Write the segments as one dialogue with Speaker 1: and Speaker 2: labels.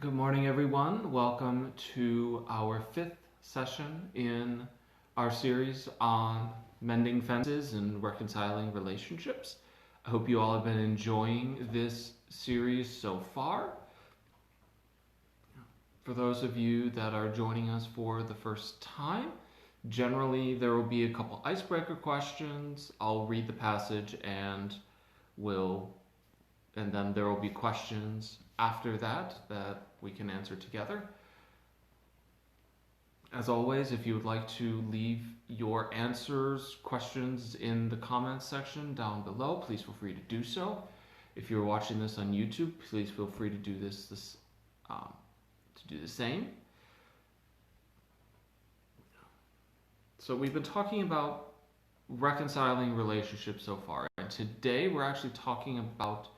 Speaker 1: Good morning, everyone. Welcome to our fifth session in our series on mending fences and reconciling relationships. I hope you all have been enjoying this series so far. For those of you that are joining us for the first time, generally there will be a couple icebreaker questions. I'll read the passage and then there will be questions after that we can answer together. As always, if you would like to leave your answers, questions in the comments section down below, please feel free to do so. If you're watching this on YouTube, please feel free to do to do the same. So we've been talking about reconciling relationships so far, and today we're actually talking about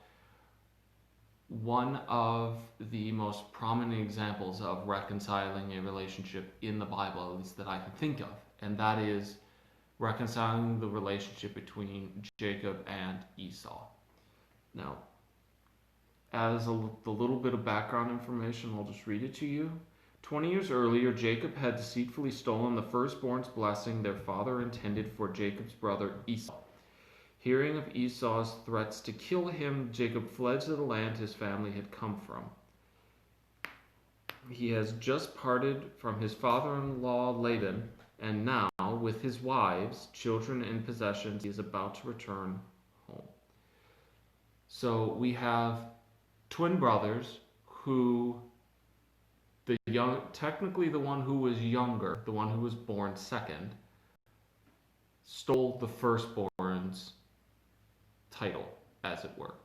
Speaker 1: one of the most prominent examples of reconciling a relationship in the Bible, at least that I can think of, and that is reconciling the relationship between Jacob and Esau. Now, as the little bit of background information, I'll just read it to you. 20 years earlier, Jacob had deceitfully stolen the firstborn's blessing their father intended for Jacob's brother Esau. Hearing of Esau's threats to kill him, Jacob fled to the land his family had come from. He has just parted from his father-in-law Laban, and now, with his wives, children, and possessions, he is about to return home. So we have twin brothers who, technically the one who was younger, the one who was born second, stole the firstborn's title, as it were.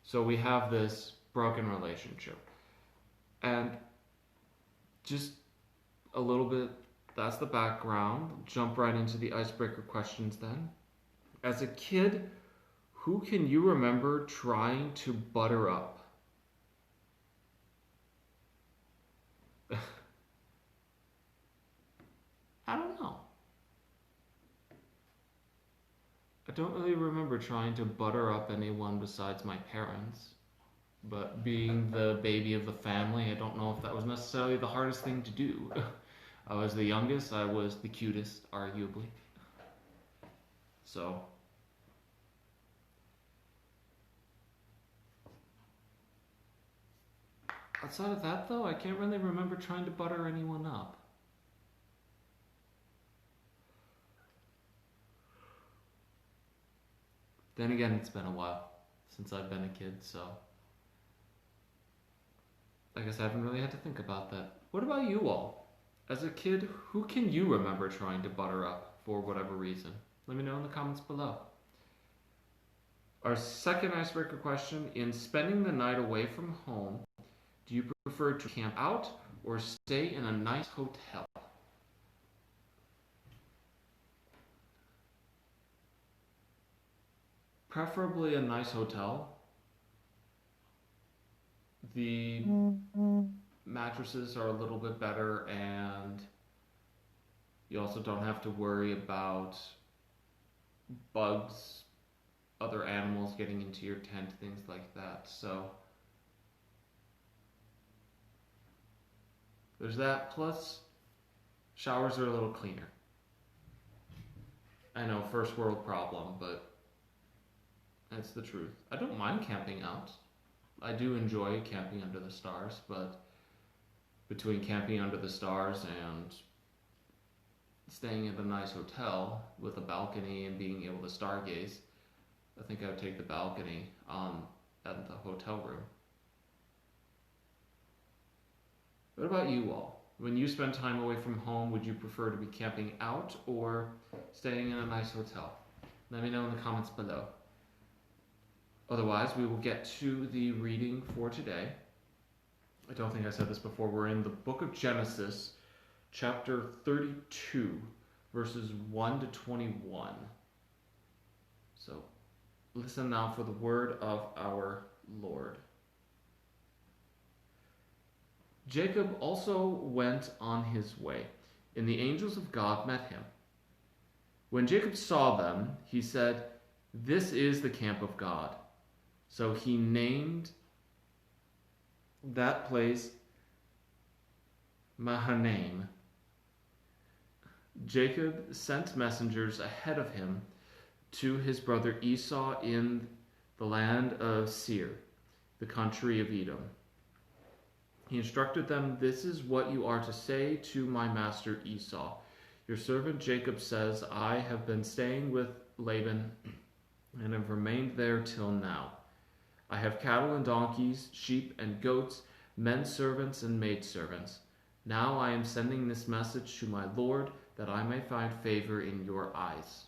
Speaker 1: So we have this broken relationship. And just a little bit, that's the background. Jump right into the icebreaker questions then. As a kid, who can you remember trying to butter up? I don't know. I don't really remember trying to butter up anyone besides my parents. But being the baby of the family, I don't know if that was necessarily the hardest thing to do. I was the youngest, I was the cutest, arguably. So, outside of that though, I can't really remember trying to butter anyone up. Then again, it's been a while since I've been a kid, so I guess I haven't really had to think about that. What about you all? As a kid, who can you remember trying to butter up for whatever reason? Let me know in the comments below. Our second icebreaker question, in spending the night away from home, do you prefer to camp out or stay in a nice hotel? Preferably a nice hotel. The mattresses are a little bit better, and you also don't have to worry about bugs, other animals getting into your tent, things like that. So there's that. Plus, showers are a little cleaner. I know, first world problem, but that's the truth. I don't mind camping out. I do enjoy camping under the stars, but between camping under the stars and staying at a nice hotel with a balcony and being able to stargaze, I think I would take the balcony at the hotel room. What about you all? When you spend time away from home, would you prefer to be camping out or staying in a nice hotel? Let me know in the comments below. Otherwise, we will get to the reading for today. I don't think I said this before. We're in the book of Genesis, chapter 32, verses 1 to 21. So, listen now for the word of our Lord. Jacob also went on his way, and the angels of God met him. When Jacob saw them, he said, "This is the camp of God." So he named that place Mahanaim. Jacob sent messengers ahead of him to his brother Esau in the land of Seir, the country of Edom. He instructed them, "This is what you are to say to my master Esau. Your servant Jacob says, I have been staying with Laban and have remained there till now. I have cattle and donkeys, sheep and goats, men servants and maidservants. Now I am sending this message to my lord, that I may find favor in your eyes."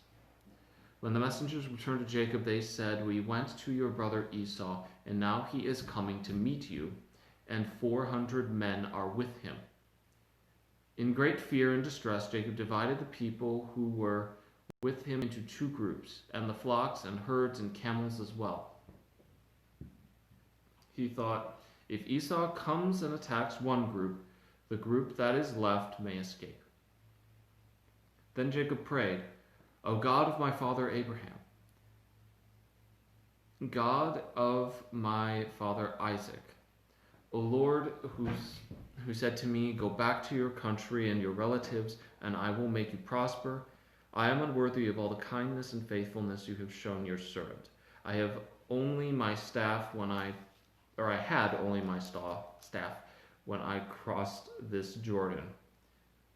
Speaker 1: When the messengers returned to Jacob, they said, "We went to your brother Esau, and now he is coming to meet you, and 400 men are with him." In great fear and distress, Jacob divided the people who were with him into two groups, and the flocks and herds and camels as well. He thought, "If Esau comes and attacks one group, the group that is left may escape." Then Jacob prayed, "O God of my father Abraham, God of my father Isaac, O Lord, who said to me, 'Go back to your country and your relatives, and I will make you prosper,' I am unworthy of all the kindness and faithfulness you have shown your servant. I have only my staff I had only my staff when I crossed this Jordan.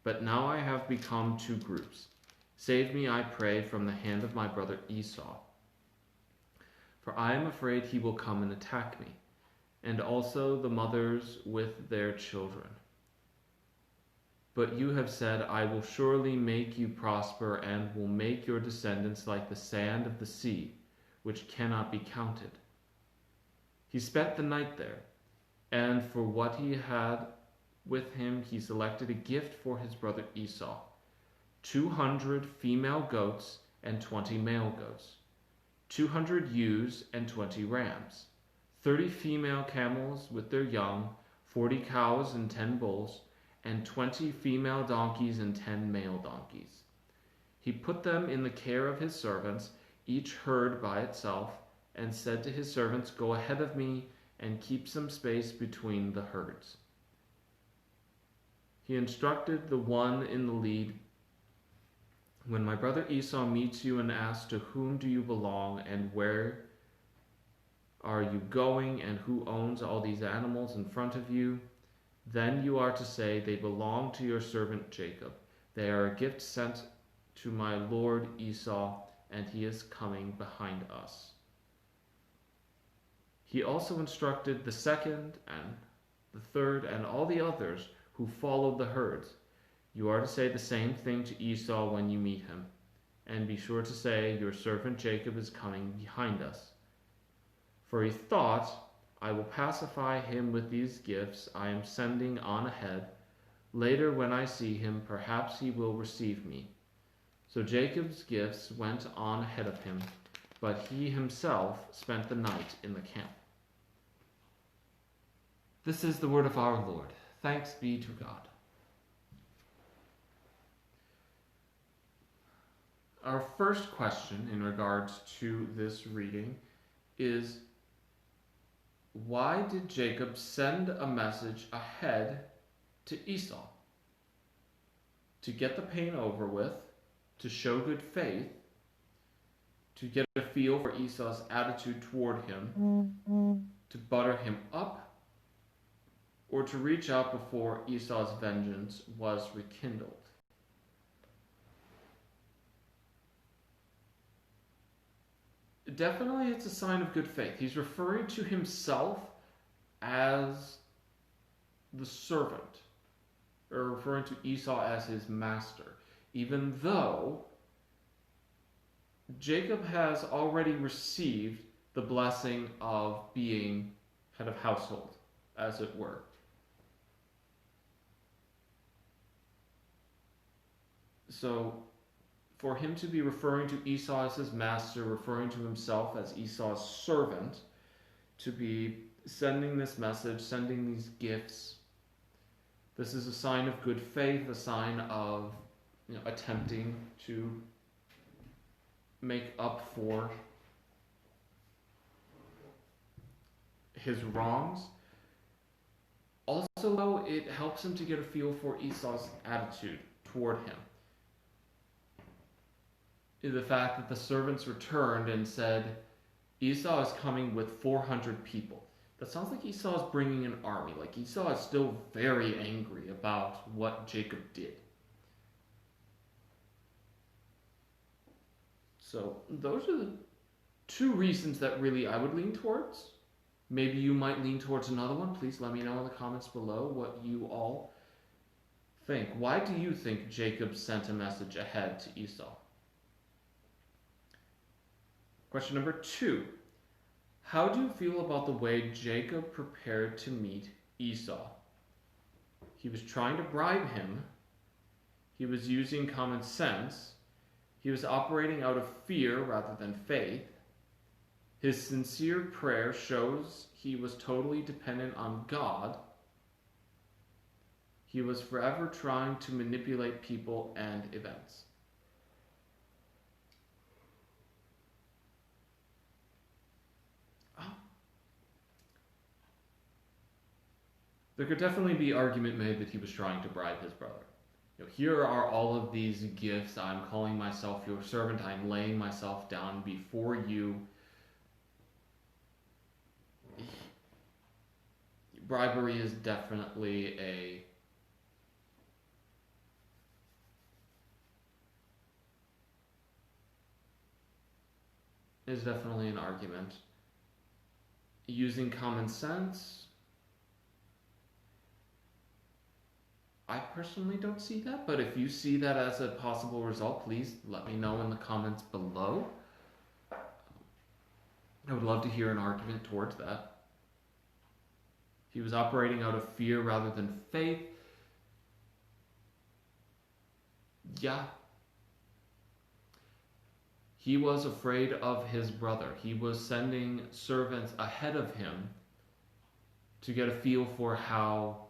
Speaker 1: But now I have become two groups. Save me, I pray, from the hand of my brother Esau. For I am afraid he will come and attack me, and also the mothers with their children. But you have said, I will surely make you prosper and will make your descendants like the sand of the sea, which cannot be counted." He spent the night there, and for what he had with him he selected a gift for his brother Esau: 200 female goats and 20 male goats, 200 ewes and 20 rams, 30 female camels with their young, 40 cows and 10 bulls, and 20 female donkeys and 10 male donkeys. He put them in the care of his servants, each herd by itself, and said to his servants, "Go ahead of me and keep some space between the herds." He instructed the one in the lead, "When my brother Esau meets you and asks, 'To whom do you belong, and where are you going, and who owns all these animals in front of you?' then you are to say, 'They belong to your servant Jacob. They are a gift sent to my lord Esau, and he is coming behind us.'" He also instructed the second and the third and all the others who followed the herds, "You are to say the same thing to Esau when you meet him, and be sure to say, 'Your servant Jacob is coming behind us.' For he thought, 'I will pacify him with these gifts I am sending on ahead. Later, when I see him, perhaps he will receive me.' So Jacob's gifts went on ahead of him, but he himself spent the night in the camp." This is the word of our Lord. Thanks be to God. Our first question in regards to this reading is, why did Jacob send a message ahead to Esau? To get the pain over with, to show good faith, to get a feel for Esau's attitude toward him, to butter him up, or to reach out before Esau's vengeance was rekindled? Definitely it's a sign of good faith. He's referring to himself as the servant, or referring to Esau as his master, even though Jacob has already received the blessing of being head of household, as it were. So, for him to be referring to Esau as his master, referring to himself as Esau's servant, to be sending this message, sending these gifts, this is a sign of good faith, a sign of attempting to make up for his wrongs. though, it helps him to get a feel for Esau's attitude toward him. The fact that the servants returned and said, Esau is coming with 400 people. That sounds like Esau is bringing an army. Like Esau is still very angry about what Jacob did. So those are the two reasons that really I would lean towards. Maybe you might lean towards another one. Please let me know in the comments below what you all think. Why do you think Jacob sent a message ahead to Esau? Question number 2. How do you feel about the way Jacob prepared to meet Esau? He was trying to bribe him. He was using common sense. He was operating out of fear rather than faith. His sincere prayer shows he was totally dependent on God. He was forever trying to manipulate people and events. There could definitely be argument made that he was trying to bribe his brother. Here are all of these gifts. I'm calling myself your servant. I'm laying myself down before you. Bribery is definitely an argument. Using common sense, I personally don't see that, but if you see that as a possible result, please let me know in the comments below. I would love to hear an argument towards that. He was operating out of fear rather than faith. Yeah. He was afraid of his brother. He was sending servants ahead of him to get a feel for how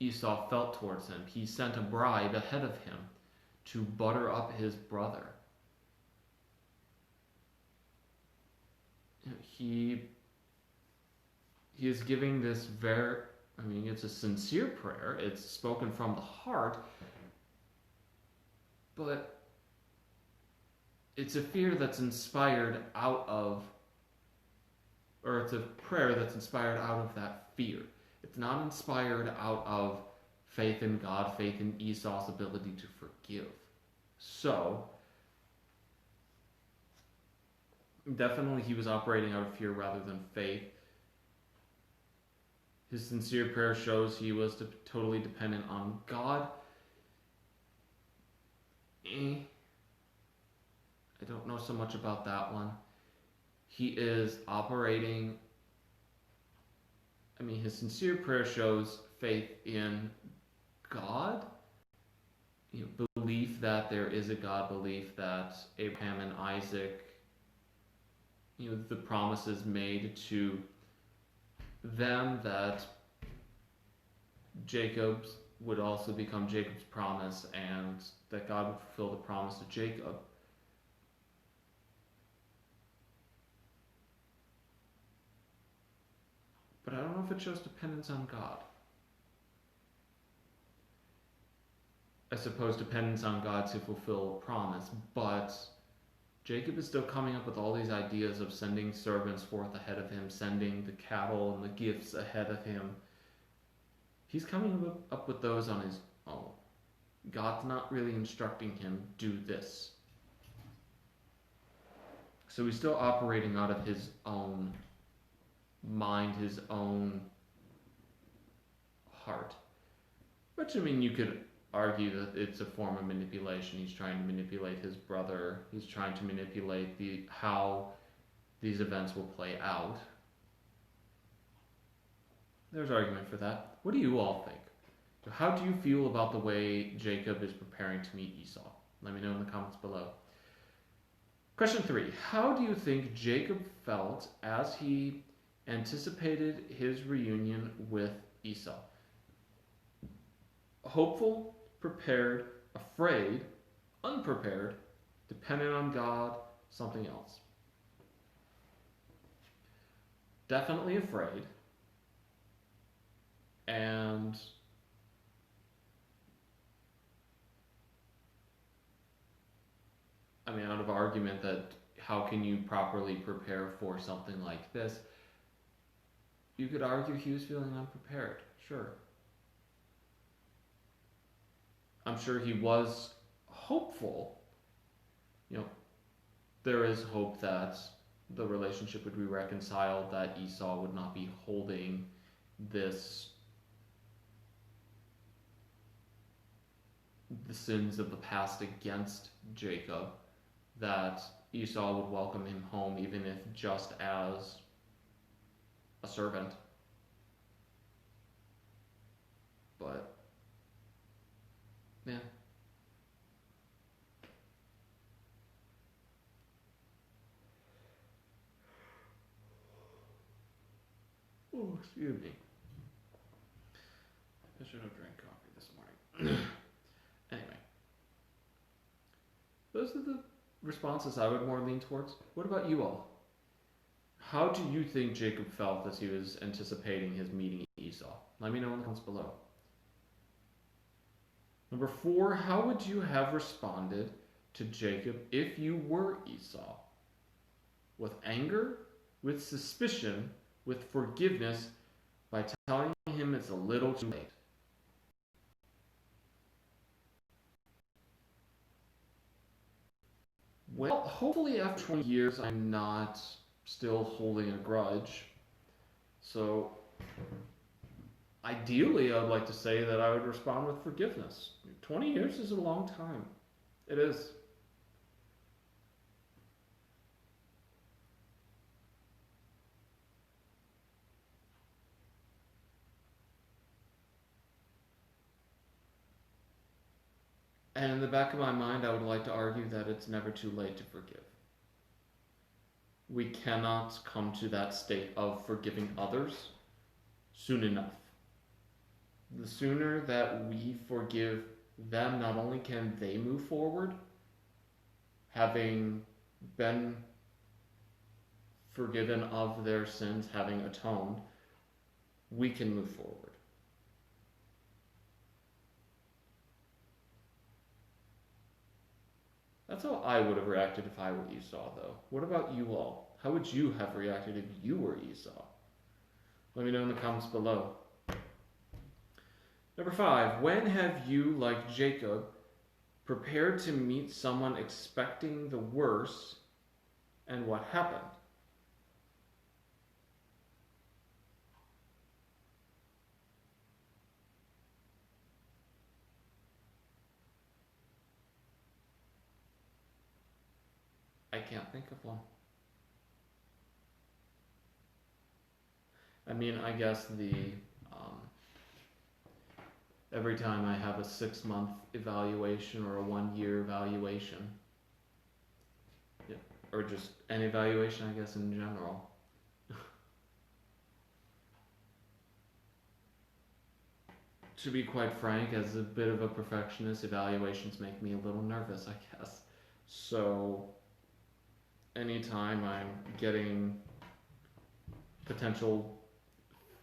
Speaker 1: Esau felt towards him. He sent a bribe ahead of him to butter up his brother. He is giving this it's a sincere prayer. It's spoken from the heart, but it's a fear that's inspired out of, or it's a prayer that's inspired out of that fear. It's not inspired out of faith in God, faith in Esau's ability to forgive. So, definitely he was operating out of fear rather than faith. His sincere prayer shows he was totally dependent on God. I don't know so much about that one. He is operating... his sincere prayer shows faith in God, belief that there is a God, belief that Abraham and Isaac, the promises made to them, that Jacob's would also become Jacob's promise, and that God would fulfill the promise to Jacob. But I don't know if it shows dependence on God. I suppose dependence on God to fulfill a promise, but Jacob is still coming up with all these ideas of sending servants forth ahead of him, sending the cattle and the gifts ahead of him. He's coming up with those on his own. God's not really instructing him, do this. So he's still operating out of his own mind, his own heart. Which, you could argue that it's a form of manipulation. He's trying to manipulate his brother. He's trying to manipulate how these events will play out. There's argument for that. What do you all think? So how do you feel about the way Jacob is preparing to meet Esau? Let me know in the comments below. Question 3. How do you think Jacob felt as he anticipated his reunion with Esau? Hopeful, prepared, afraid, unprepared, dependent on God, something else. Definitely afraid. And I mean, out of argument that how can you properly prepare for something like this, you could argue he was feeling unprepared. Sure. I'm sure he was hopeful. You know, there is hope that the relationship would be reconciled, that Esau would not be holding the sins of the past against Jacob, that Esau would welcome him home even if just as a servant. But yeah. Oh, excuse me. I should have drank coffee this morning. Anyway, those are the responses I would more lean towards. What about you all? How do you think Jacob felt as he was anticipating his meeting Esau? Let me know in the comments below. Number 4, how would you have responded to Jacob if you were Esau? With anger, with suspicion, with forgiveness, by telling him it's a little too late. Well, hopefully after 20 years I'm not still holding a grudge. So ideally I would like to say that I would respond with forgiveness. 20 years is a long time. It is. And in the back of my mind, I would like to argue that it's never too late to forgive. We cannot come to that state of forgiving others soon enough. The sooner that we forgive them, not only can they move forward, having been forgiven of their sins, having atoned, we can move forward. That's how I would have reacted if I were Esau, though. What about you all? How would you have reacted if you were Esau? Let me know in the comments below. Number 5, when have you, like Jacob, prepared to meet someone expecting the worst, and what happened? I can't think of one. I mean, I guess every time I have a 6-month evaluation or a 1-year evaluation, yeah, or just an evaluation, I guess, in general. To be quite frank, as a bit of a perfectionist, evaluations make me a little nervous, I guess. So anytime I'm getting potential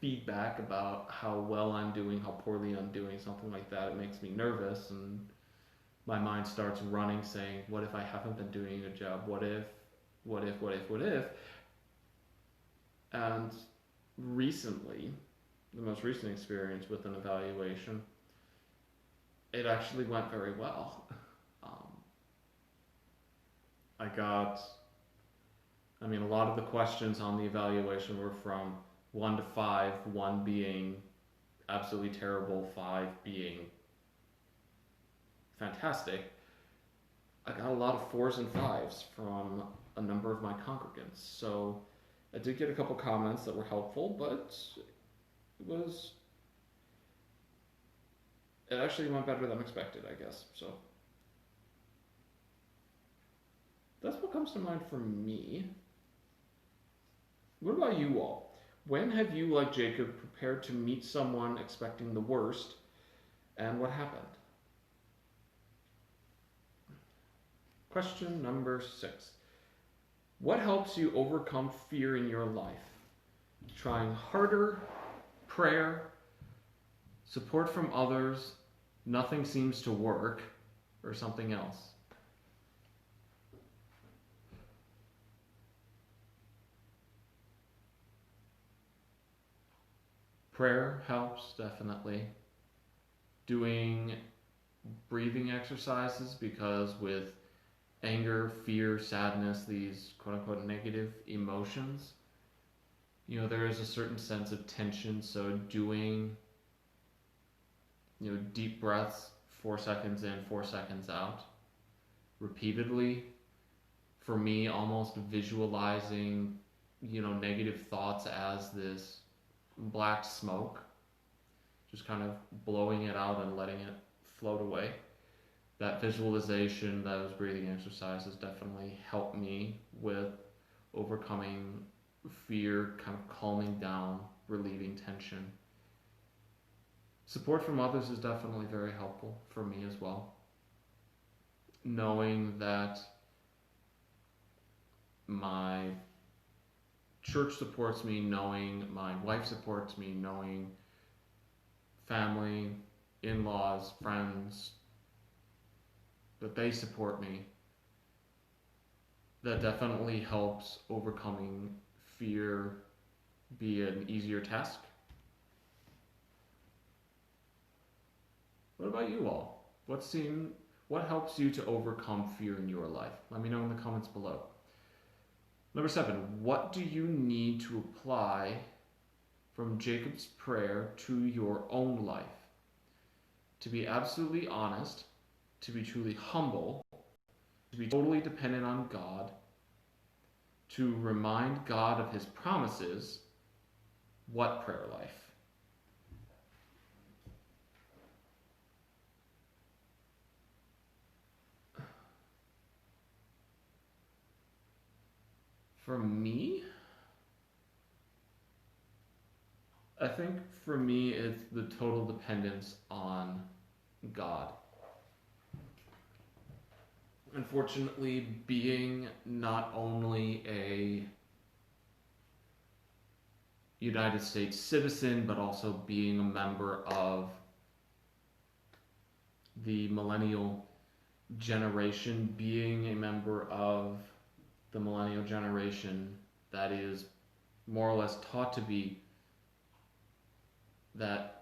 Speaker 1: feedback about how well I'm doing, how poorly I'm doing, something like that, it makes me nervous, and my mind starts running saying, what if I haven't been doing a good job? What if? And recently, the most recent experience with an evaluation, it actually went very well. A lot of the questions on the evaluation were from 1 to 5, 1 being absolutely terrible, 5 being fantastic. I got a lot of 4s and 5s from a number of my congregants. So I did get a couple comments that were helpful, but it actually went better than expected, I guess. So that's what comes to mind for me. What about you all? When have you, like Jacob, prepared to meet someone expecting the worst, and what happened? Question number 6. What helps you overcome fear in your life? Trying harder, prayer, support from others, nothing seems to work, or something else? Prayer helps, definitely. Doing breathing exercises, because with anger, fear, sadness, these quote unquote negative emotions, there is a certain sense of tension. So doing, deep breaths, 4 seconds in, 4 seconds out, repeatedly. For me, almost visualizing, negative thoughts as this black smoke, just kind of blowing it out and letting it float away. That visualization, those breathing exercises definitely help me with overcoming fear, kind of calming down, relieving tension. Support from others is definitely very helpful for me as well. Knowing that my church supports me, knowing my wife supports me, knowing family, in-laws, friends, that they support me, that definitely helps overcoming fear be an easier task. What about you all? What helps you to overcome fear in your life? Let me know in the comments below. Number 7, what do you need to apply from Jacob's prayer to your own life? To be absolutely honest, to be truly humble, to be totally dependent on God, to remind God of his promises. What prayer life? For me, I think for me it's the total dependence on God. Unfortunately, being not only a United States citizen, but also being a member of the millennial generation, being a member of the millennial generation that is more or less taught to be that,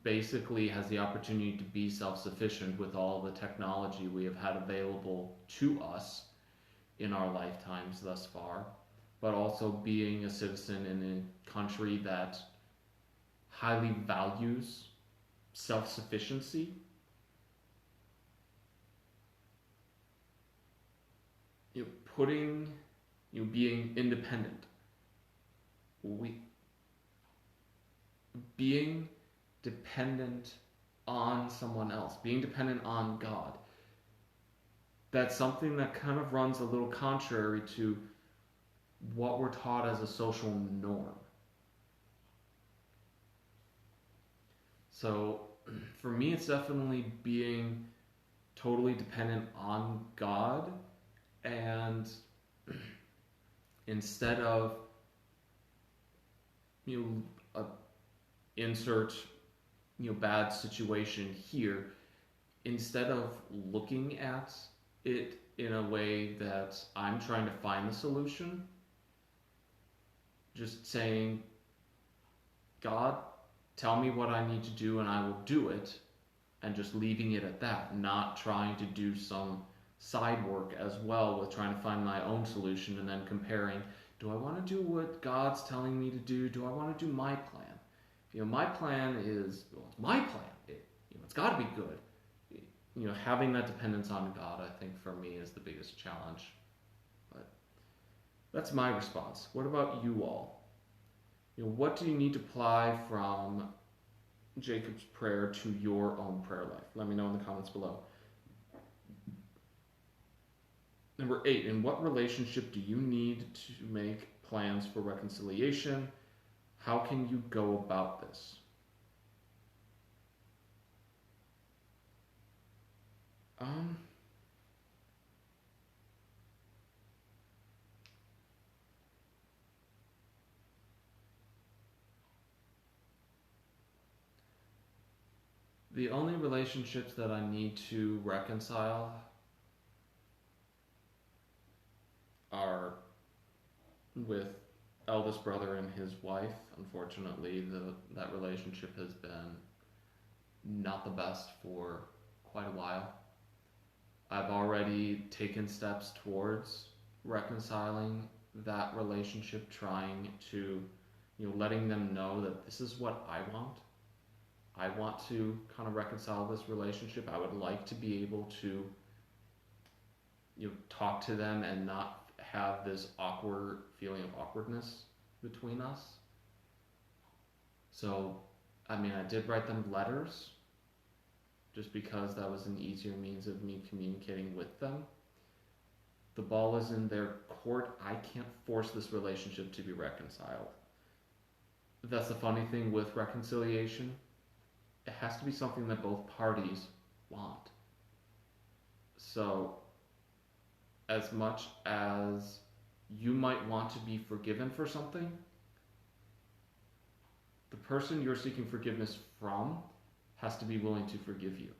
Speaker 1: basically has the opportunity to be self-sufficient with all the technology we have had available to us in our lifetimes thus far, but also being a citizen in a country that highly values self-sufficiency. Being independent. Being dependent on someone else, being dependent on God. That's something that kind of runs a little contrary to what we're taught as a social norm. So for me, it's definitely being totally dependent on God, and instead of insert bad situation here, instead of looking at it in a way that I'm trying to find the solution, just saying, God, tell me what I need to do and I will do it, and just leaving it at that, not trying to do some side work as well with trying to find my own solution and then comparing, do I want to do what God's telling me to do? Do I want to do my plan? My plan is, it's my plan. It's got to be good. Having that dependence on God, I think for me is the biggest challenge. But that's my response. What about you all? What do you need to apply from Jacob's prayer to your own prayer life? Let me know in the comments below. Number 8, in what relationship do you need to make plans for reconciliation? How can you go about this? The only relationships that I need to reconcile are with eldest brother and his wife. Unfortunately, that relationship has been not the best for quite a while. I've already taken steps towards reconciling that relationship, trying to, letting them know that this is what I want. I want to kind of reconcile this relationship. I would like to be able to, talk to them and not have this awkward feeling of awkwardness between us. So, I did write them letters just because that was an easier means of me communicating with them. The ball is in their court. I can't force this relationship to be reconciled. That's the funny thing with reconciliation. It has to be something that both parties want. So, as much as you might want to be forgiven for something, the person you're seeking forgiveness from has to be willing to forgive you.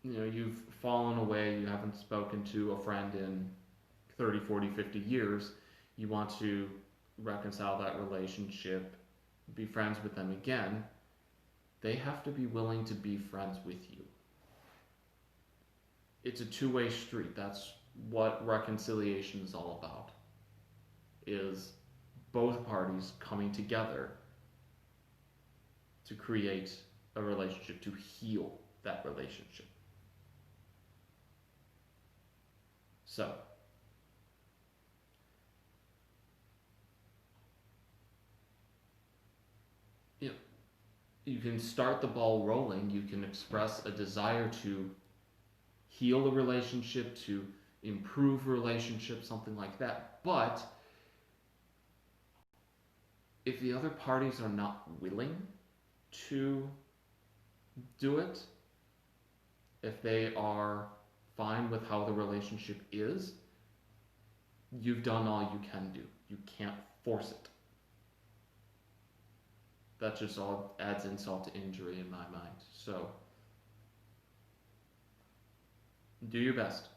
Speaker 1: You've fallen away, you haven't spoken to a friend in 30, 40, 50 years. You want to reconcile that relationship, be friends with them again. They have to be willing to be friends with you. It's a two-way street. That's what reconciliation is all about. Is both parties coming together to create a relationship, to heal that relationship. So, you can start the ball rolling. You can express a desire to heal a relationship, to improve a relationship, something like that. But if the other parties are not willing to do it, if they are fine with how the relationship is, you've done all you can do. You can't force it. That just all adds insult to injury in my mind. So, do your best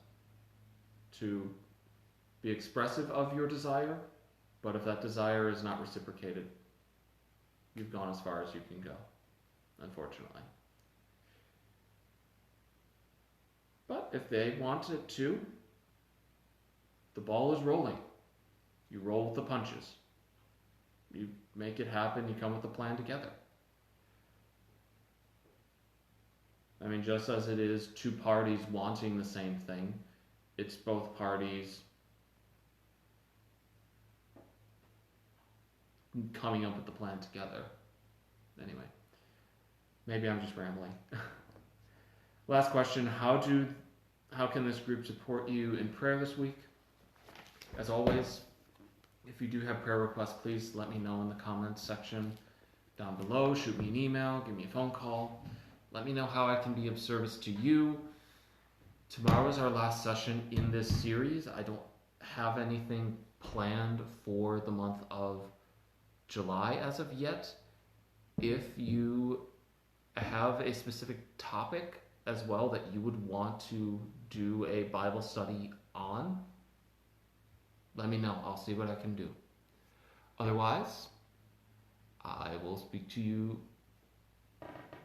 Speaker 1: to be expressive of your desire, but if that desire is not reciprocated, you've gone as far as you can go, unfortunately. But if they want it to, the ball is rolling. You roll with the punches. You make it happen, you come with a plan together. Just as it is two parties wanting the same thing, it's both parties coming up with the plan together. Anyway, maybe I'm just rambling. Last question, how can this group support you in prayer this week? As always, if you do have prayer requests, please let me know in the comments section down below. Shoot me an email, give me a phone call. Let me know how I can be of service to you. Tomorrow is our last session in this series. I don't have anything planned for the month of July as of yet. If you have a specific topic as well that you would want to do a Bible study on, let me know. I'll see what I can do. Otherwise, I will speak to you.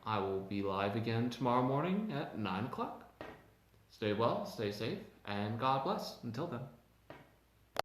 Speaker 1: I will be live again tomorrow morning at 9 o'clock. Stay well, stay safe, and God bless. Until then.